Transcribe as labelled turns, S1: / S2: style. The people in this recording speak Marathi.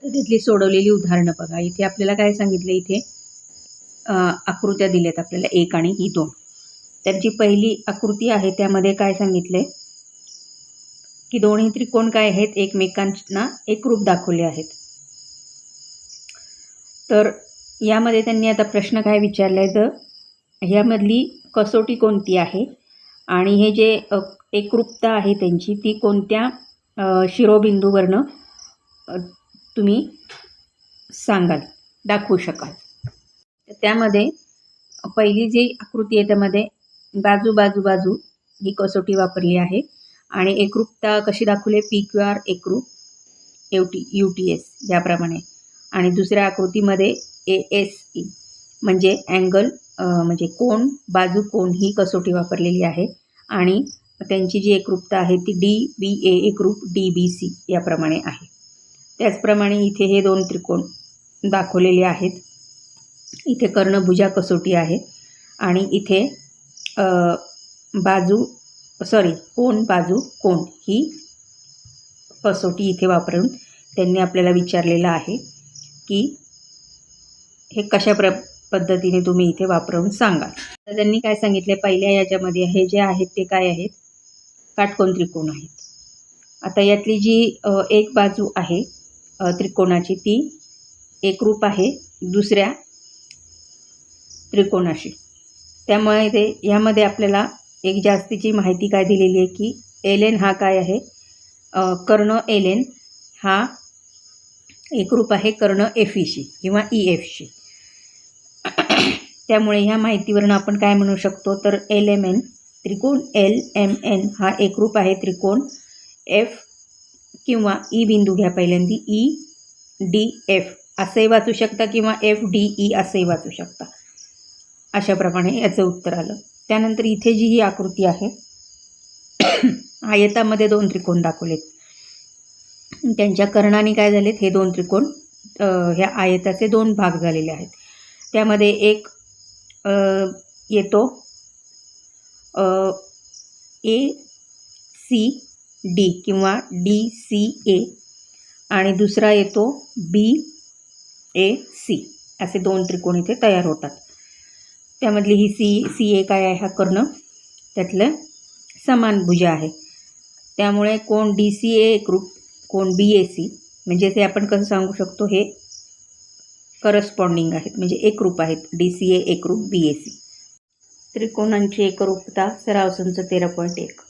S1: आता तिथली सोडवलेली उदाहरणं बघा. इथे आपल्याला काय सांगितलं, इथे आकृत्या दिल्यात आपल्याला 1 आणि ही 2. तर जी पहिली आकृती आहे त्यामध्ये काय सांगितलंय की दोन्ही त्रिकोण काय आहेत, एकमेकांना एकरूप दाखवले आहेत. तर यामध्ये त्यांनी आता प्रश्न काय विचारलाय, तर ह्यामधली कसोटी कोणती आहे आणि हे जे एकरूपता आहे त्यांची ती कोणत्या शिरोबिंदूवरनं तुम्ही सांगाल, दाखवू शकाल. त्यामध्ये पहिली जी आकृती आहे त्यामध्ये बाजू ही कसोटी वापरली आहे आणि एकरूपता कशी दाखवली, PQR एकरूप, UTS याप्रमाणे. आणि दुसऱ्या आकृतीमध्ये ASE म्हणजे अँगल म्हणजे कोन, बाजू कोन ही कसोटी वापरलेली आहे आणि त्यांची जी एकरूपता आहे ती DBA एकरूप DBC याप्रमाणे आहे. त्याचप्रमाणे इथे हे 2 त्रिकोण दाखवलेले आहेत. इथे कर्णभुजा कसोटी आहे आणि इथे कोन बाजू कोन ही कसोटी इथे वापरून त्यांनी आपल्याला विचारलेलं आहे की हे कशा पद्धतीने तुम्ही इथे वापरून सांगा. तर त्यांनी काय सांगितले, पहिल्या याच्यामध्ये हे जे आहेत ते काय आहेत, काटकोन त्रिकोण आहेत. आता यातली जी एक बाजू आहे त्रिकोणाची ती एकरूप आहे दुसऱ्या त्रिकोणाशी. त्यामुळे ते ह्यामध्ये आपल्याला एक जास्तीची माहिती काय दिलेली आहे की LN हा काय आहे, कर्ण LN हा एकरूप आहे कर्ण FEशी किंवा EFशी. त्यामुळे ह्या माहितीवरून आपण काय म्हणू शकतो, तर LMN त्रिकोण LMN हा एकरूप आहे त्रिकोण F किंवा E बिंदू घ्या पहिल्यांदी, EDF असेही वाचू शकता किंवा FDE असेही वाचू शकता. अशाप्रमाणे याचं उत्तर आलं. त्यानंतर इथे जी ही आकृती आहे आयतामध्ये 2 त्रिकोण दाखवलेत. त्यांच्या कर्णाने काय झालेत, हे 2 त्रिकोण ह्या आयताचे 2 भाग झालेले आहेत. त्यामध्ये एक येतो ACD किंवा DCA आणि दुसरा येतो BAC. असे 2 त्रिकोण इथे तयार होतात. त्यामधली ही CA काय आहे, हा कर्ण त्यातलं समान भुजा आहे. त्यामुळे कोण DCA एकरूप, कोण BAC म्हणजे ते आपण कसं सांगू शकतो, हे करस्पॉन्डिंग आहेत म्हणजे एकरूप आहेत. DCA एकरूप BAC. त्रिकोणांची एकरूपता सराव संच 13.1.